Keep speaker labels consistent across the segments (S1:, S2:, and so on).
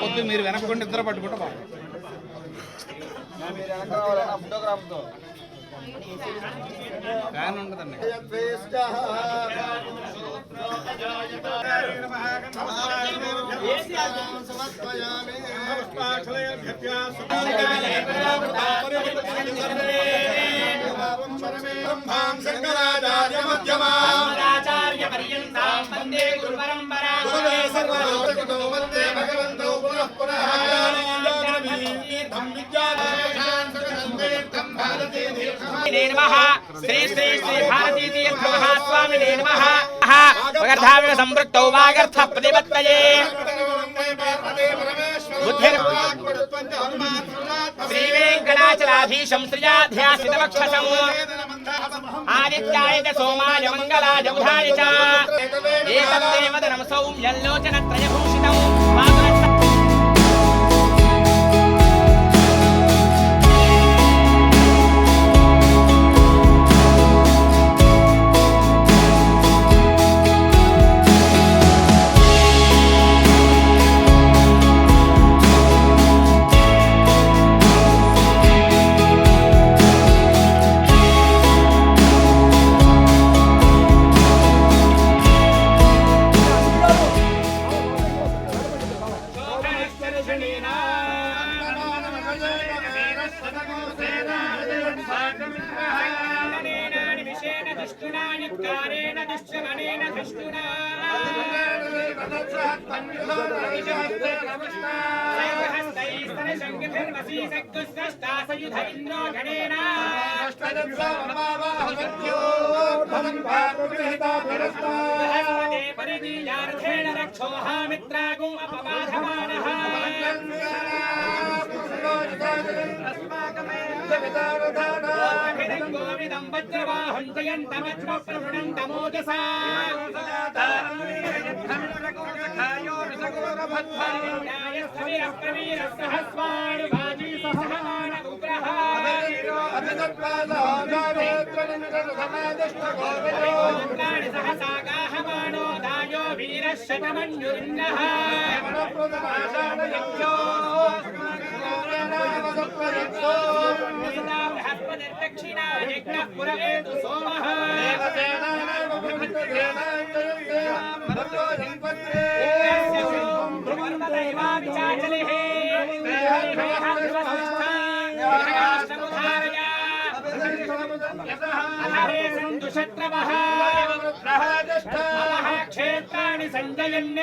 S1: పొద్దు మీరు వెనక్కుంటే ఇద్దరు పట్టుకుంటా బాగా ఫోటోగ్రాఫ్తో ఫ్యాన్ ఉండదండి.
S2: శ్రీ శ్రీ శ్రీ భారతీ తీర్థ మహాస్వామినే నమః. వాగర్థావిన సంవృత్తౌ వాగర్థ ప్రతిపత్తయే శ్రీ వెంకటాచలాధీశం శ్రియాధ్యాసితవక్షసం ఆదిత్యాయ సోమాయ మంగళాయ బుధాయ చ ఏతద్దేవదనం సౌమ్యల్లోచనత్రయభూషితం क्षेत्राणि संजयन्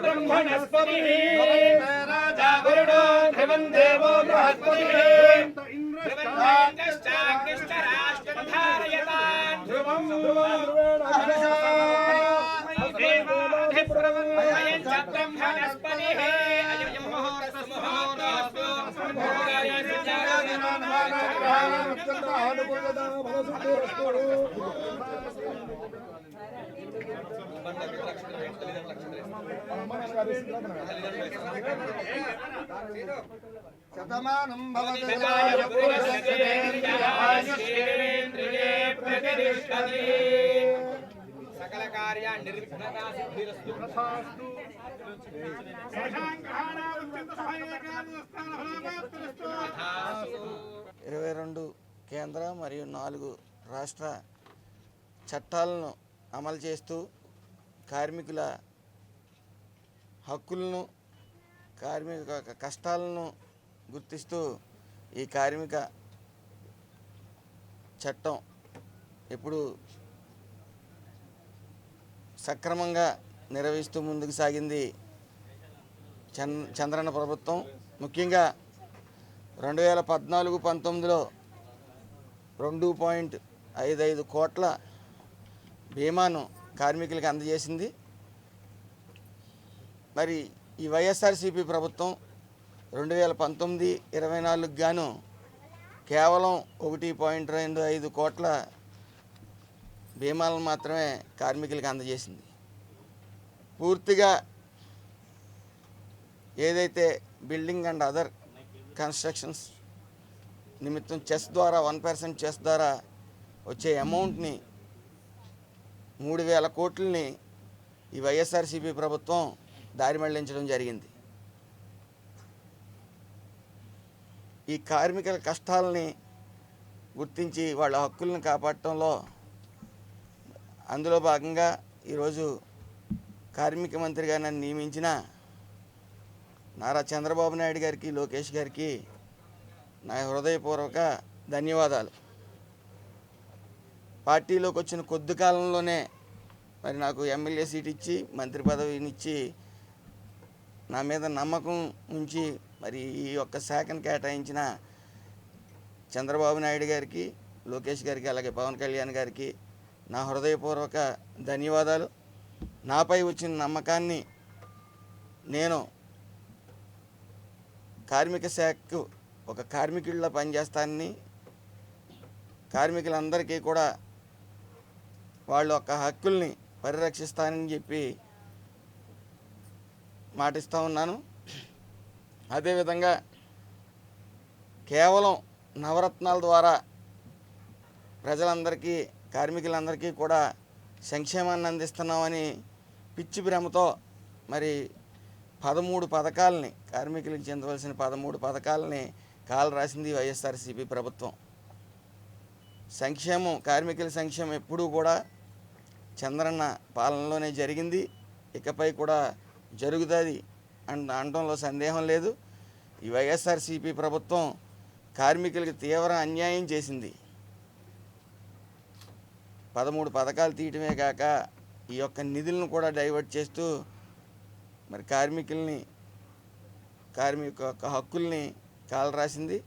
S2: ब्रह्मणस्पतिः राजा वरुणो ध्रुवं देवो बृहस्पतिः ध्रुवन्श्चाग्निश्च राष्ट्रधारयतान् ध्रुवं ब्रह्मणस्पतिः अयं मुहूर्तस्तु
S3: శతమానం భవతి
S2: సకల కార్యాన్ని నిర్విఘ్నంగా సిద్ధిరస్తు.
S4: 22 కేంద్ర మరియు 4 రాష్ట్ర చట్టాలను అమలు చేస్తూ కార్మికుల హక్కులను కార్మిక కష్టాలను గుర్తిస్తూ ఈ కార్మిక చట్టం ఎప్పుడు సక్రమంగా నిర్వహిస్తూ ముందుకు సాగింది చంద్రన్న ప్రభుత్వం. ముఖ్యంగా 2014-19లో 2.55 కోట్ల బీమాను కార్మికులకు అందజేసింది. మరి ఈ వైఎస్ఆర్సీపీ ప్రభుత్వం 2019-24 గాను కేవలం 1.25 కోట్ల బీమాలను మాత్రమే కార్మికులకు అందజేసింది. పూర్తిగా ఏదైతే బిల్డింగ్ అండ్ అదర్ కన్స్ట్రక్షన్స్ నిమిత్తం చెస్ ద్వారా 1% చెస్ ద్వారా వచ్చే అమౌంట్ని 3,000 కోట్లని ఈ వైఎస్ఆర్సీపీ ప్రభుత్వం దారి మళ్లించడం జరిగింది. ఈ కార్మికుల కష్టాలని గుర్తించి వాళ్ళ హక్కులను కాపాడటంలో అందులో భాగంగా ఈరోజు కార్మిక మంత్రిగా నన్ను నియమించిన నారా చంద్రబాబు నాయుడు గారికి, లోకేష్ గారికి నా హృదయపూర్వక ధన్యవాదాలు. పార్టీలోకి వచ్చిన కొద్ది కాలంలోనే మరి నాకు ఎమ్మెల్యే సీట్ ఇచ్చి మంత్రి పదవినిచ్చి నా మీద నమ్మకం ఉంచి మరి ఈ యొక్క శాఖను కేటాయించిన చంద్రబాబు నాయుడు గారికి, లోకేష్ గారికి, అలాగే పవన్ కళ్యాణ్ గారికి నా హృదయపూర్వక ధన్యవాదాలు. నాపై వచ్చిన నమ్మకాన్ని నేను కార్మిక శాఖకు ఒక కార్మికుడిలా పనిచేస్తానని, కార్మికులందరికీ కూడా వాళ్ళ యొక్క హక్కుల్ని పరిరక్షిస్తానని చెప్పి మాటిస్తూ ఉన్నాను. అదేవిధంగా కేవలం నవరత్నాల ద్వారా ప్రజలందరికీ, కార్మికులందరికీ కూడా సంక్షేమాన్ని అందిస్తున్నామని పిచ్చి భ్రమతో మరి 13 పథకాలని, కార్మికులకు చెందవలసిన 13 పథకాలని కాలు రాసింది వైఎస్ఆర్సీపీ ప్రభుత్వం. సంక్షేమం, కార్మికుల సంక్షేమం ఎప్పుడూ కూడా చంద్రన్న పాలనలోనే జరిగింది, ఇకపై కూడా జరుగుతుంది అనడంలో సందేహం లేదు. ఈ వైఎస్ఆర్సీపీ ప్రభుత్వం కార్మికులకు తీవ్ర అన్యాయం చేసింది. 13 పథకాలు తీయటమే కాక ఈ యొక్క నిధులను కూడా డైవర్ట్ చేస్తూ మరి కార్మిక హక్కుల్ని కాలరాసింది.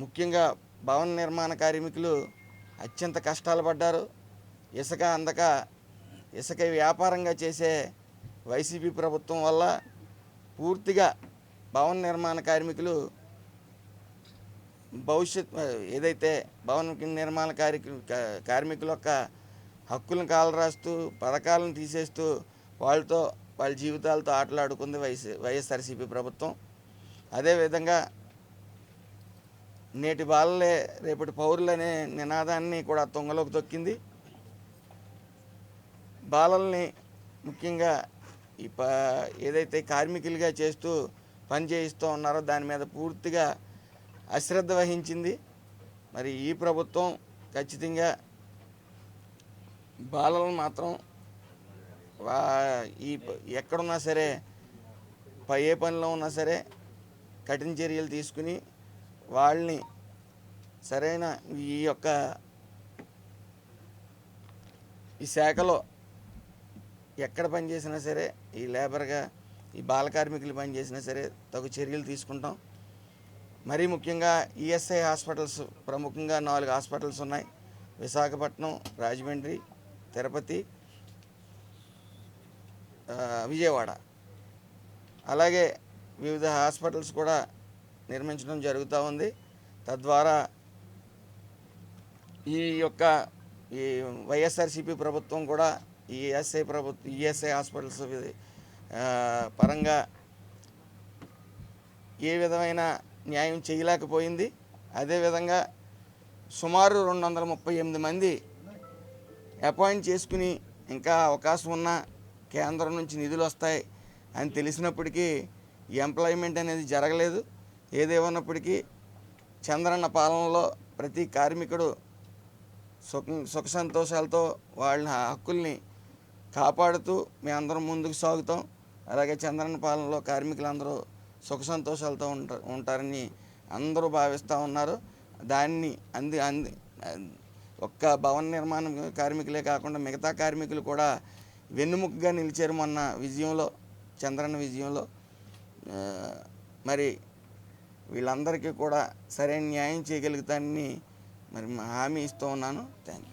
S4: ముఖ్యంగా భవన నిర్మాణ కార్మికులు అత్యంత కష్టాలు పడ్డారు. ఇసుక అందక ఇసుక వ్యాపారంగా చేసే వైసీపీ ప్రభుత్వం వల్ల పూర్తిగా భవన నిర్మాణ కార్మికులు ఏదైతే భవన నిర్మాణ కార్మికుల యొక్క హక్కులను కాలరాస్తూ పథకాలను తీసేస్తూ వాళ్ళ జీవితాలతో ఆటలాడుకుంది వైఎస్ఆర్సీపీ ప్రభుత్వం. అదేవిధంగా నేటి బాలలే రేపటి పౌరులనే నినాదాన్ని కూడా తుంగలోకి తొక్కింది. బాలల్ని ముఖ్యంగా ఏదైతే కార్మికులుగా చేస్తూ పని చేయిస్తూ ఉన్నారో దాని మీద పూర్తిగా అశ్రద్ధ వహించింది. మరి ఈ ప్రభుత్వం ఖచ్చితంగా బాలలను మాత్రం ఎక్కడున్నా సరే, ఏ పనిలో ఉన్నా సరే కఠిన చర్యలు తీసుకుని వాళ్ళని సరైన ఈ శాఖలో ఎక్కడ పనిచేసినా సరే ఈ లేబర్గా ఈ బాల కార్మికులు పనిచేసినా సరే తగు చర్యలు తీసుకుంటాం. మరీ ముఖ్యంగా ఈఎస్ఐ హాస్పిటల్స్ ప్రముఖంగా 4 హాస్పిటల్స్ ఉన్నాయి. విశాఖపట్నం, రాజమండ్రి, తిరుపతి, విజయవాడ. అలాగే వివిధ హాస్పిటల్స్ కూడా నిర్మించడం జరుగుతూ ఉంది. తద్వారా ఈ వైఎస్ఆర్సీపీ ప్రభుత్వం కూడా ఈఎస్ఐ హాస్పిటల్స్ పరంగా ఏ విధమైన న్యాయం చేయలేకపోయింది. అదేవిధంగా సుమారు 238 మంది అపాయింట్ చేసుకుని ఇంకా అవకాశం ఉన్న కేంద్రం నుంచి నిధులు వస్తాయి అని తెలిసినప్పటికీ ఎంప్లాయ్మెంట్ అనేది జరగలేదు. ఏదేమన్నప్పటికీ చంద్రన్న పాలనలో ప్రతి కార్మికుడు సుఖ సంతోషాలతో వాళ్ళ హక్కుల్ని కాపాడుతూ మేమందరం ముందుకు సాగుతాం. అలాగే చంద్రన్న పాలనలో కార్మికులందరూ సుఖ సంతోషాలతో ఉంటారని అందరూ భావిస్తూ ఉన్నారు. దాన్ని ఒక్క భవన నిర్మాణ కార్మికులే కాకుండా మిగతా కార్మికులు కూడా వెన్నుముకగా నిలిచారు మొన్న విజయంలో, చంద్రన్న విజయంలో. మరి వీళ్ళందరికీ కూడా సరైన న్యాయం చేయగలుగుతానని మరి హామీ ఇస్తూ ఉన్నాను. Thank you.